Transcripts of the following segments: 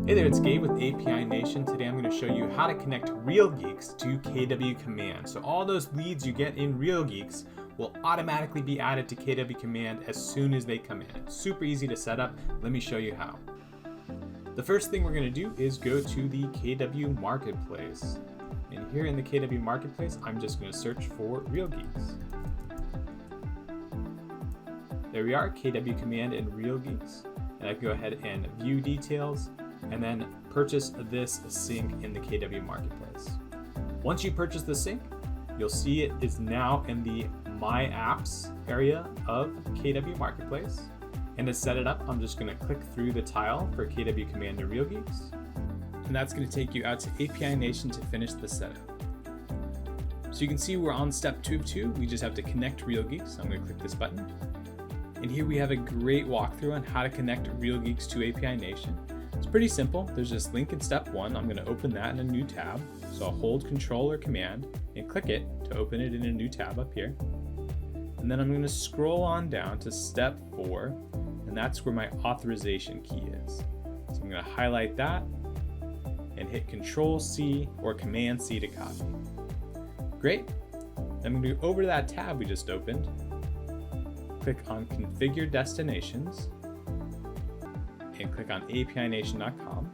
Hey there, it's Gabe with API Nation. Today I'm going to show you how to connect Real Geeks to KW Command. So all those leads you get in Real Geeks will automatically be added to KW Command as soon as they come in. It's super easy to set up. Let me show you how. The first thing we're going to do is go to the KW Marketplace. And here in the KW Marketplace, I'm just going to search for Real Geeks. There we are, KW Command and Real Geeks. And I can go ahead and view details and then purchase this sync in the KW Marketplace. Once you purchase the sync, you'll see it is now in the My Apps area of KW Marketplace. And to set it up, I'm just going to click through the tile for KW Command to Real Geeks. And that's going to take you out to API Nation to finish the setup. So you can see we're on step 2 of 2. We just have to connect Real Geeks. I'm going to click this button. And here we have a great walkthrough on how to connect Real Geeks to API Nation. It's pretty simple. There's this link in step 1. I'm going to open that in a new tab. So I'll hold Control or Command and click it to open it in a new tab up here. And then I'm going to scroll on down to step 4, and that's where my authorization key is. So I'm going to highlight that and hit Control C or Command C to copy. Great. Then I'm going to go over to that tab we just opened. Click on Configure Destinations and click on APINation.com.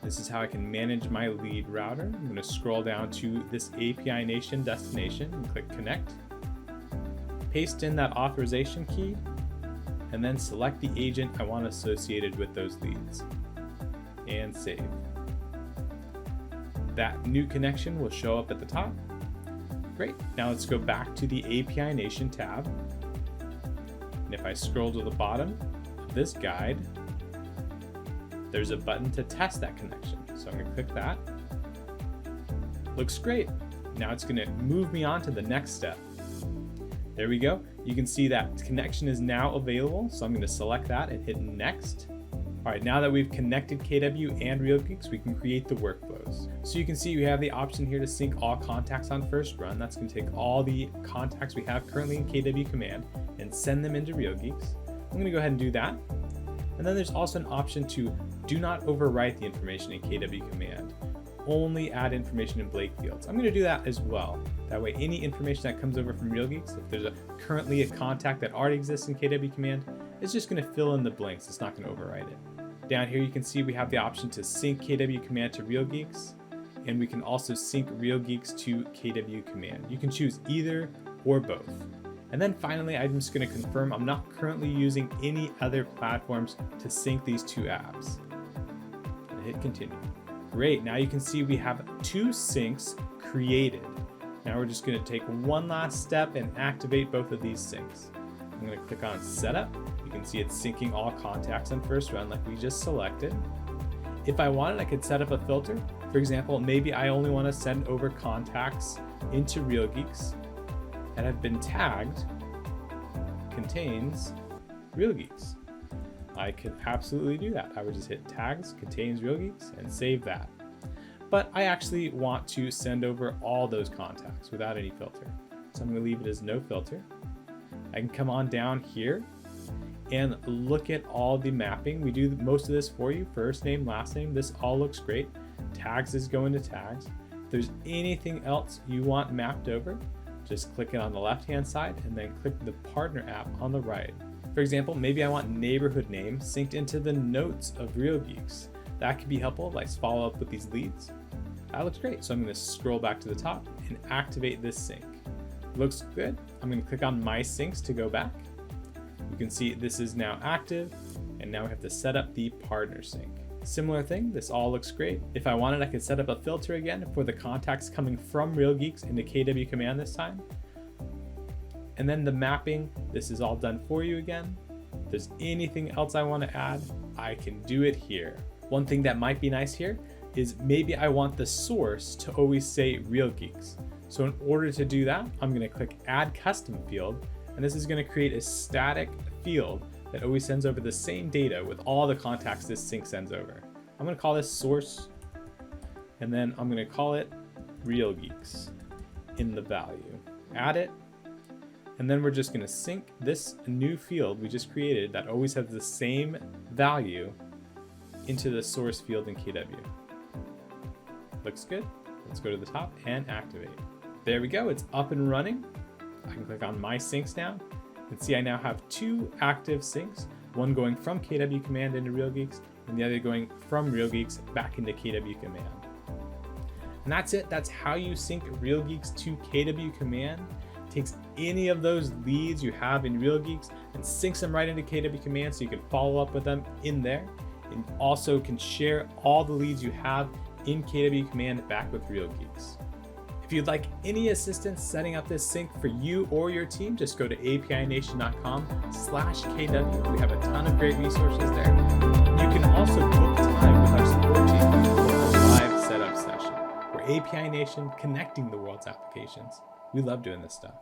This is how I can manage my lead router. I'm going to scroll down to this API Nation destination and click Connect. Paste in that authorization key and then select the agent I want associated with those leads and save. That new connection will show up at the top. Great. Now let's go back to the API Nation tab. And if I scroll to the bottom of this guide, there's a button to test that connection. So I'm going to click that. Looks great. Now it's going to move me on to the next step. There we go. You can see that connection is now available. So I'm going to select that and hit Next. All right, now that we've connected KW and Real Geeks, we can create the workflows. So you can see we have the option here to sync all contacts on first run. That's going to take all the contacts we have currently in KW Command and send them into Real Geeks. I'm going to go ahead and do that. And then there's also an option to do not overwrite the information in KW Command. Only add information in blank fields. I'm going to do that as well. That way, any information that comes over from Real Geeks, if there's currently a contact that already exists in KW Command, it's just going to fill in the blanks. It's not going to overwrite it. Down here, you can see we have the option to sync KW Command to Real Geeks, and we can also sync Real Geeks to KW Command. You can choose either or both. And then finally, I'm just going to confirm I'm not currently using any other platforms to sync these two apps. And hit continue. Great, now you can see we have 2 syncs created. Now we're just going to take one last step and activate both of these syncs. I'm going to click on Setup. You can see it's syncing all contacts on first run like we just selected. If I wanted, I could set up a filter. For example, maybe I only want to send over contacts into Real Geeks that have been tagged contains Real Geeks. I could absolutely do that. I would just hit tags contains Real Geeks and save that. But I actually want to send over all those contacts without any filter. So I'm going to leave it as no filter. I can come on down here and look at all the mapping. We do most of this for you. First name, last name. This all looks great. Tags is going to tags. If there's anything else you want mapped over, just click it on the left-hand side and then click the partner app on the right. For example, maybe I want neighborhood name synced into the notes of Real Geeks. That could be helpful if I follow up with these leads. That looks great. So I'm going to scroll back to the top and activate this sync. Looks good. I'm going to click on My Syncs to go back. You can see this is now active, and now we have to set up the partner sync. Similar thing, this all looks great. If I wanted, I could set up a filter again for the contacts coming from Real Geeks into KW Command this time. And then the mapping, this is all done for you again. If there's anything else I want to add, I can do it here. One thing that might be nice here is maybe I want the source to always say Real Geeks. So in order to do that, I'm going to click Add Custom Field, and this is going to create a static field that always sends over the same data with all the contacts this sync sends over. I'm going to call this source, and then I'm going to call it Real Geeks in the value. Add it, and then we're just going to sync this new field we just created that always has the same value into the source field in KW. Looks good. Let's go to the top and activate. There we go. It's up and running. I can click on My Syncs now. You can see I now have 2 active syncs, one going from KW Command into RealGeeks, and the other going from RealGeeks back into KW Command. And that's it. That's how you sync RealGeeks to KW Command. It takes any of those leads you have in RealGeeks and syncs them right into KW Command so you can follow up with them in there. And also can share all the leads you have in KW Command back with RealGeeks. If you'd like any assistance setting up this sync for you or your team, just go to apination.com/KW. We have a ton of great resources there. You can also book time with our support team for a live setup session. We're API Nation connecting the world's applications. We love doing this stuff.